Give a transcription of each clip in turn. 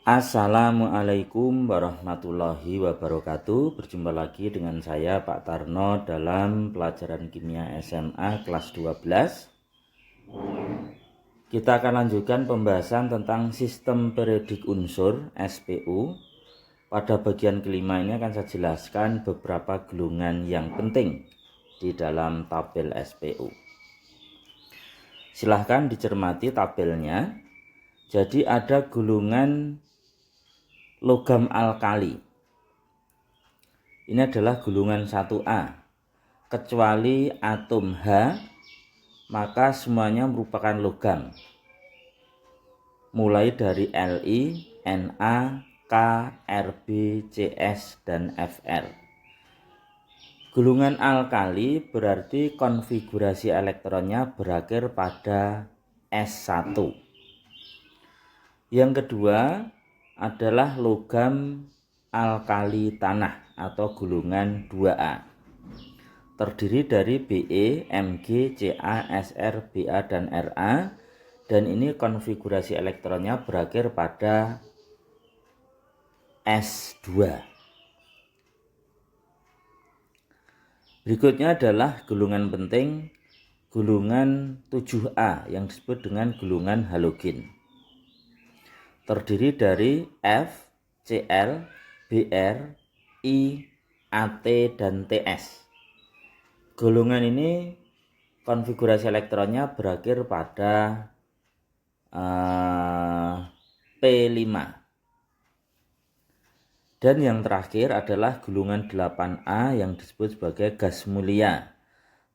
Assalamualaikum warahmatullahi wabarakatuh. Berjumpa lagi dengan saya Pak Tarno dalam pelajaran kimia SMA kelas 12. Kita akan lanjutkan pembahasan tentang sistem periodik unsur SPU. Pada bagian kelima ini akan saya jelaskan beberapa gulungan yang penting di dalam tabel SPU. Silahkan dicermati tabelnya. Jadi ada gulungan logam alkali. Ini adalah gulungan 1A. Kecuali atom H, maka semuanya merupakan logam. Mulai dari Li, Na, K, Rb, Cs, dan Fr. Gulungan alkali berarti konfigurasi elektronnya berakhir pada S1. Yang kedua adalah logam alkali tanah atau gulungan 2A. Terdiri dari Be, Mg, Ca, Sr, Ba, dan Ra. Dan ini konfigurasi elektronnya berakhir pada S2. Berikutnya adalah gulungan penting, gulungan 7A yang disebut dengan gulungan halogen. Terdiri dari F, Cl, Br, I, At, dan Ts. Golongan ini konfigurasi elektronnya berakhir pada P5. Dan yang terakhir adalah gulungan 8A yang disebut sebagai gas mulia.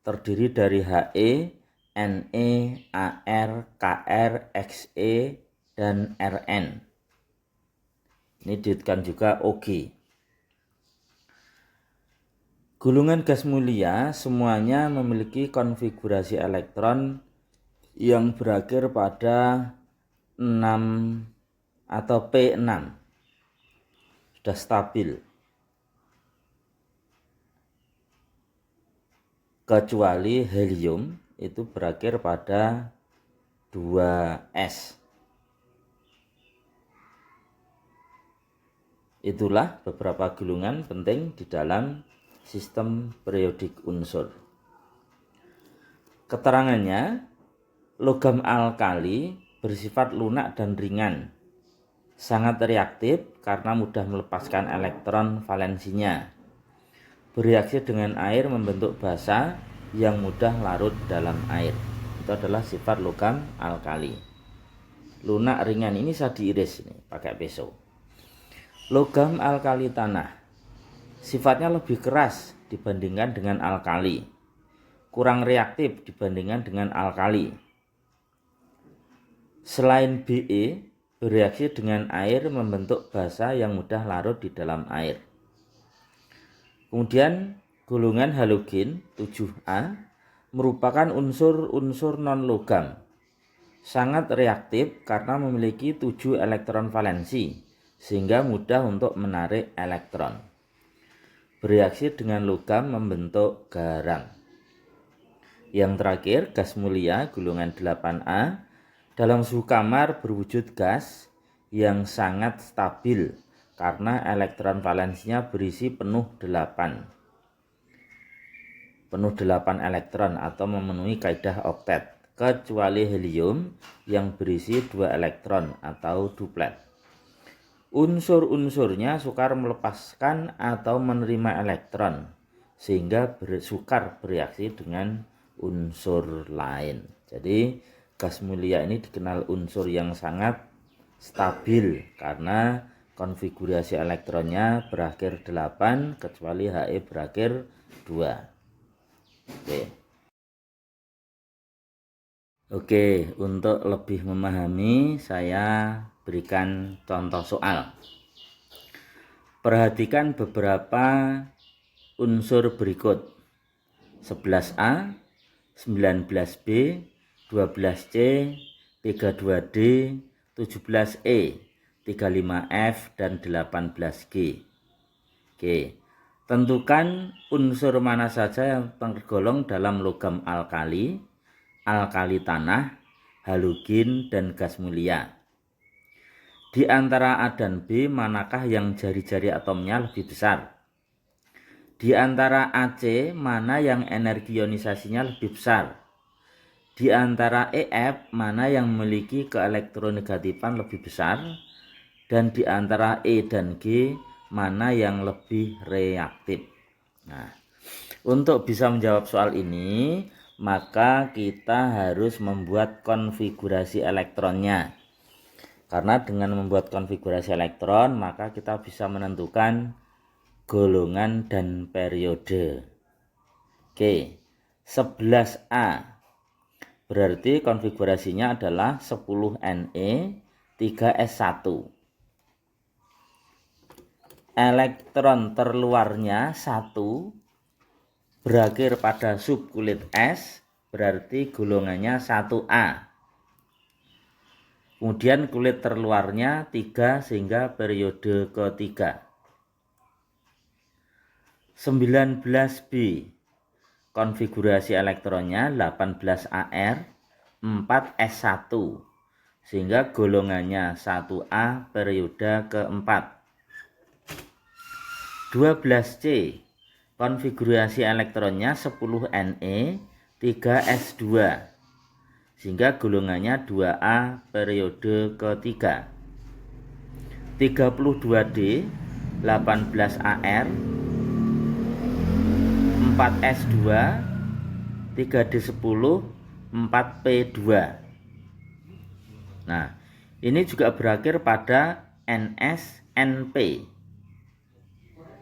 Terdiri dari He, Ne, Ar, Kr, Xe, dan Rn. Ini disebutkan juga OG. Gulungan gas mulia semuanya memiliki konfigurasi elektron yang berakhir pada 6 atau P6. Sudah stabil. Kecuali helium itu berakhir pada 2S. Itulah beberapa gulungan penting di dalam sistem periodik unsur. Keterangannya, logam alkali bersifat lunak dan ringan, sangat reaktif karena mudah melepaskan elektron valensinya, bereaksi dengan air membentuk basa yang mudah larut dalam air. Itu adalah sifat logam alkali. Lunak ringan ini bisa diiris nih, pakai pisau. Logam alkali tanah sifatnya lebih keras dibandingkan dengan alkali, kurang reaktif dibandingkan dengan alkali. Selain Be, bereaksi dengan air membentuk basa yang mudah larut di dalam air. Kemudian golongan halogen 7A merupakan unsur-unsur non-logam, sangat reaktif karena memiliki 7 elektron valensi sehingga mudah untuk menarik elektron. Bereaksi dengan logam membentuk garam. Yang terakhir, gas mulia golongan 8A dalam suhu kamar berwujud gas yang sangat stabil karena elektron valensinya berisi penuh 8 elektron atau memenuhi kaidah oktet, kecuali helium yang berisi 2 elektron atau duplet. Unsur-unsurnya sukar melepaskan atau menerima elektron sehingga sukar bereaksi dengan unsur lain. Jadi gas mulia ini dikenal unsur yang sangat stabil karena konfigurasi elektronnya berakhir 8 kecuali He berakhir 2. Oke, untuk lebih memahami saya berikan contoh soal. Perhatikan beberapa unsur berikut: 11A, 19B, 12C, 32D, 17E, 35F, dan 18G. Oke, tentukan unsur mana saja yang tergolong dalam logam alkali, alkali tanah, halogen, dan gas mulia. Di antara A dan B, manakah yang jari-jari atomnya lebih besar? Di antara AC, mana yang energi ionisasinya lebih besar? Di antara EF, mana yang memiliki keelektronegatifan lebih besar? Dan di antara E dan G, mana yang lebih reaktif? Nah, untuk bisa menjawab soal ini, maka kita harus membuat konfigurasi elektronnya. Karena dengan membuat konfigurasi elektron, maka kita bisa menentukan golongan dan periode. Oke, 11A. Berarti konfigurasinya adalah 10Ne 3S1. Elektron terluarnya 1 berakhir pada subkulit S, berarti golongannya 1A. Kemudian kulit terluarnya 3 sehingga periode ketiga. 19B. Konfigurasi elektronnya 18Ar 4S1 sehingga golongannya 1A periode keempat. 12C. Konfigurasi elektronnya 10Ne 3S2 sehingga golongannya 2A periode ketiga. 32D 18Ar 4S2 3D10 4P2. Nah, ini juga berakhir pada NSNP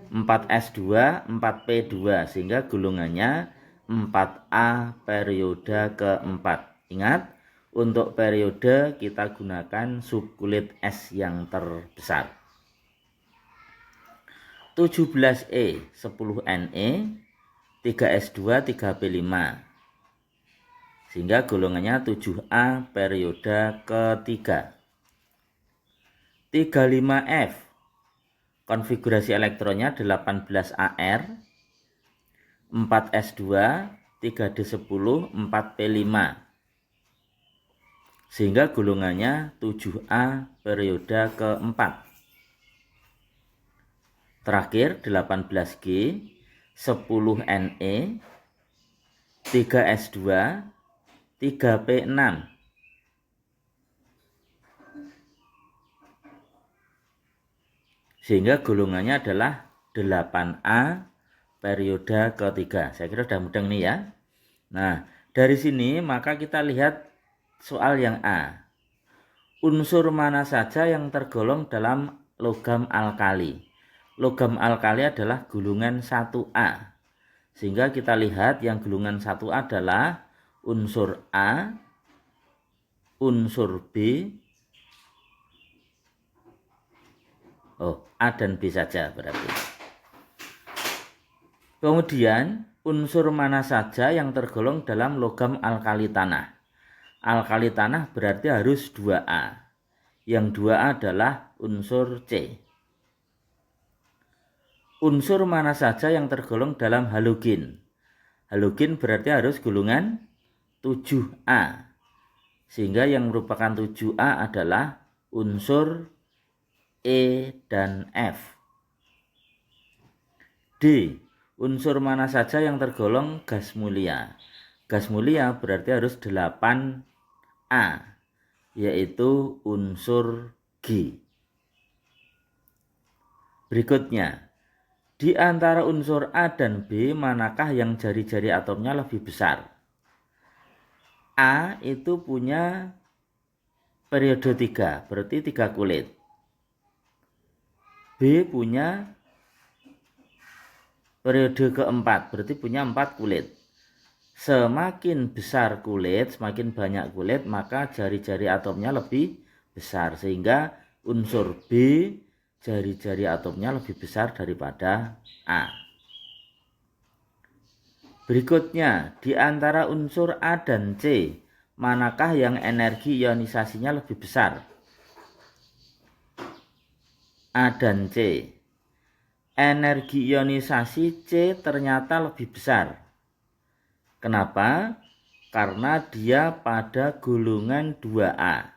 4S2 4P2 sehingga golongannya 4A periode keempat. Ingat, untuk periode kita gunakan subkulit S yang terbesar. 17E 10Ne 3S2 3P5 sehingga golongannya 7A periode ketiga. 35F. Konfigurasi elektronnya 18Ar 4S2 3D10 4P5 sehingga golongannya 7A periode keempat. Terakhir 18G 10Ne 3S2 3P6 sehingga golongannya adalah 8A periode ketiga. Saya kira sudah mudah nih ya. Nah, dari sini maka kita lihat soal yang A. Unsur mana saja yang tergolong dalam logam alkali? Logam alkali adalah gulungan 1A. Sehingga kita lihat yang gulungan 1A adalah unsur A, unsur B. A dan B saja berarti. Kemudian unsur mana saja yang tergolong dalam logam alkali tanah? Alkali tanah berarti harus 2A. Yang 2A adalah unsur C. Unsur mana saja yang tergolong dalam halogen? Halogen berarti harus golongan 7A. Sehingga yang merupakan 7A adalah unsur E dan F. D. Unsur mana saja yang tergolong gas mulia? Gas mulia berarti harus 8A, yaitu unsur G. Berikutnya, di antara unsur A dan B, manakah yang jari-jari atomnya lebih besar? A itu punya periode 3, berarti 3 kulit. B punya periode keempat, berarti punya 4 kulit. Semakin besar kulit, semakin banyak kulit, maka jari-jari atomnya lebih besar. Sehingga unsur B, jari-jari atomnya lebih besar daripada A. Berikutnya, di antara unsur A dan C, manakah yang energi ionisasinya lebih besar? A dan C. Energi ionisasi C ternyata lebih besar. Kenapa? Karena dia pada golongan 2A.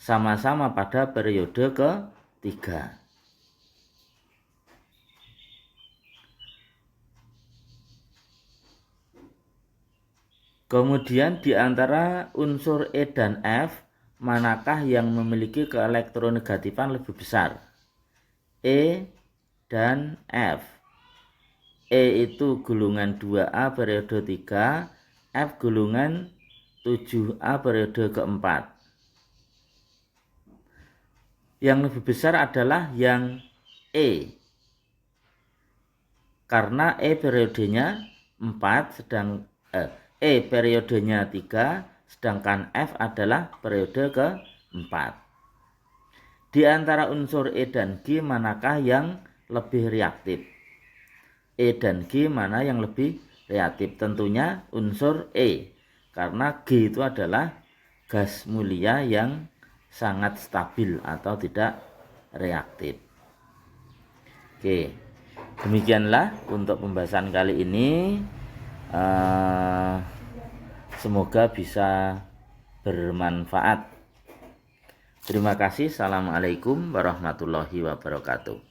sama-sama pada periode ketiga. Kemudian di antara unsur E dan F, manakah yang memiliki keelektronegatifan lebih besar? E dan F. E itu gulungan 2A periode 3, F gulungan 7A periode keempat. Yang lebih besar adalah yang E, karena E periodenya 4 E periodenya 3, sedangkan F adalah periode keempat. Di antara unsur E dan G, manakah yang lebih reaktif? E dan G mana yang lebih reaktif? Tentunya unsur E, karena G itu adalah gas mulia yang sangat stabil atau tidak reaktif. Oke, demikianlah untuk pembahasan kali ini. Semoga bisa bermanfaat. Terima kasih. Assalamualaikum warahmatullahi wabarakatuh.